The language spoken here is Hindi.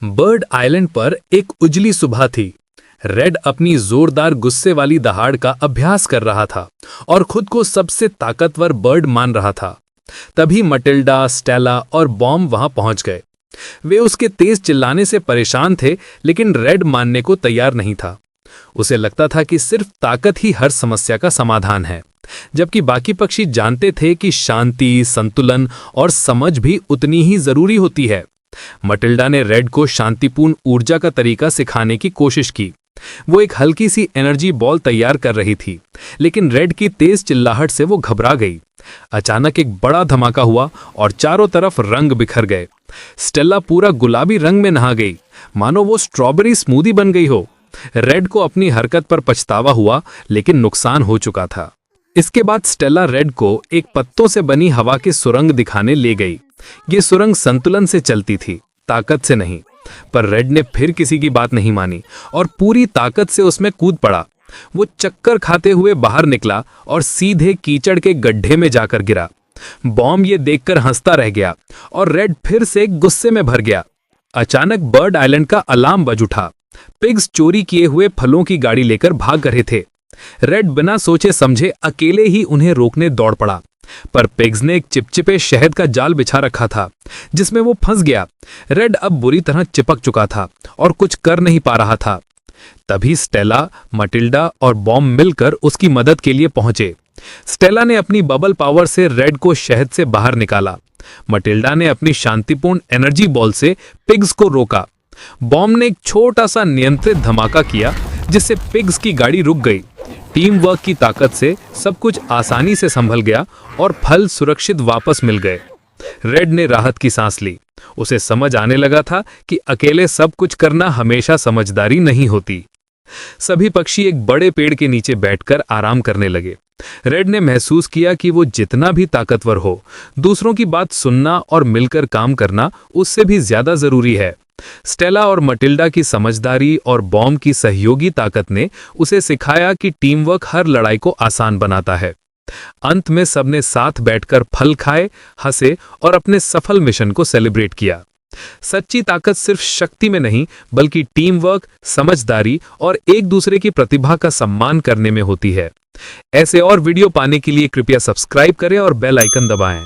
बर्ड आइलैंड पर एक उजली सुबह थी। रेड अपनी जोरदार गुस्से वाली दहाड़ का अभ्यास कर रहा था और खुद को सबसे ताकतवर बर्ड मान रहा था। तभी मटिल्डा, स्टेला और बॉम वहां पहुंच गए। वे उसके तेज चिल्लाने से परेशान थे, लेकिन रेड मानने को तैयार नहीं था। उसे लगता था कि सिर्फ ताकत ही हर समस्या का समाधान है, जबकि बाकी पक्षी जानते थे कि शांति, संतुलन और समझ भी उतनी ही जरूरी होती है। मटिल्डा ने रेड को शांतिपूर्ण ऊर्जा का तरीका सिखाने की कोशिश की। वो एक हल्की सी एनर्जी बॉल तैयार कर रही थी, लेकिन रेड की तेज चिल्लाहट से वो घबरा गई। अचानक एक बड़ा धमाका हुआ और चारों तरफ रंग बिखर गए। स्टेला पूरा गुलाबी रंग में नहा गई, मानो वो स्ट्रॉबेरी स्मूदी बन गई हो। रेड को अपनी हरकत पर पछतावा हुआ, लेकिन नुकसान हो चुका था। इसके बाद स्टेला रेड को एक पत्तों से बनी हवा की सुरंग दिखाने ले गई। ये सुरंग संतुलन से चलती थी, ताकत से नहीं। पर रेड ने फिर किसी की बात नहीं मानी और पूरी ताकत से उसमें कूद पड़ा। वो चक्कर खाते हुए बाहर निकला और सीधे कीचड़ के गड्ढे में जाकर गिरा। बॉम ये देखकर हंसता रह गया और रेड फिर से गुस्से में भर गया। अचानक बर्ड आइलैंड का अलार्म बज उठा। पिग्स चोरी किए हुए फलों की गाड़ी लेकर भाग रहे थे। रेड बिना सोचे समझे अकेले ही उन्हें रोकने दौड़ पड़ा, पर पिग्स ने एक चिपचिपे शहद का जाल बिछा रखा था, जिसमें वो फंस गया। रेड अब बुरी तरह चिपक चुका था और कुछ कर नहीं पा रहा था। तभी स्टेला, मटिल्डा और बॉम मिलकर उसकी मदद के लिए पहुंचे। स्टेला ने अपनी बबल पावर से रेड को शहद से बाहर निकाला। मटिल्डा ने अपनी शांतिपूर्ण एनर्जी बॉल से पिग्स को रोका। बॉम ने एक छोटा सा नियंत्रित धमाका किया, जिससे पिग्स की गाड़ी रुक गई। टीम वर्क की ताकत से सब कुछ आसानी से संभल गया और फल सुरक्षित वापस मिल गए। रेड ने राहत की सांस ली। उसे समझ आने लगा था कि अकेले सब कुछ करना हमेशा समझदारी नहीं होती। सभी पक्षी एक बड़े पेड़ के नीचे बैठकर आराम करने लगे। रेड ने महसूस किया कि वो जितना भी ताकतवर हो, दूसरों की बात सुनना और मिलकर काम करना उससे भी ज्यादा जरूरी है। स्टेला और मटिल्डा की समझदारी और बॉम की सहयोगी ताकत ने उसे सिखाया कि टीम वर्क हर लड़ाई को आसान बनाता है। अंत में सबने साथ बैठकर फल खाए, हंसे और अपने सफल मिशन को सेलिब्रेट किया। सच्ची ताकत सिर्फ शक्ति में नहीं, बल्कि टीम वर्क, समझदारी और एक दूसरे की प्रतिभा का सम्मान करने में होती है। ऐसे और वीडियो पाने के लिए कृपया सब्सक्राइब करें और बेल आइकन दबाएं।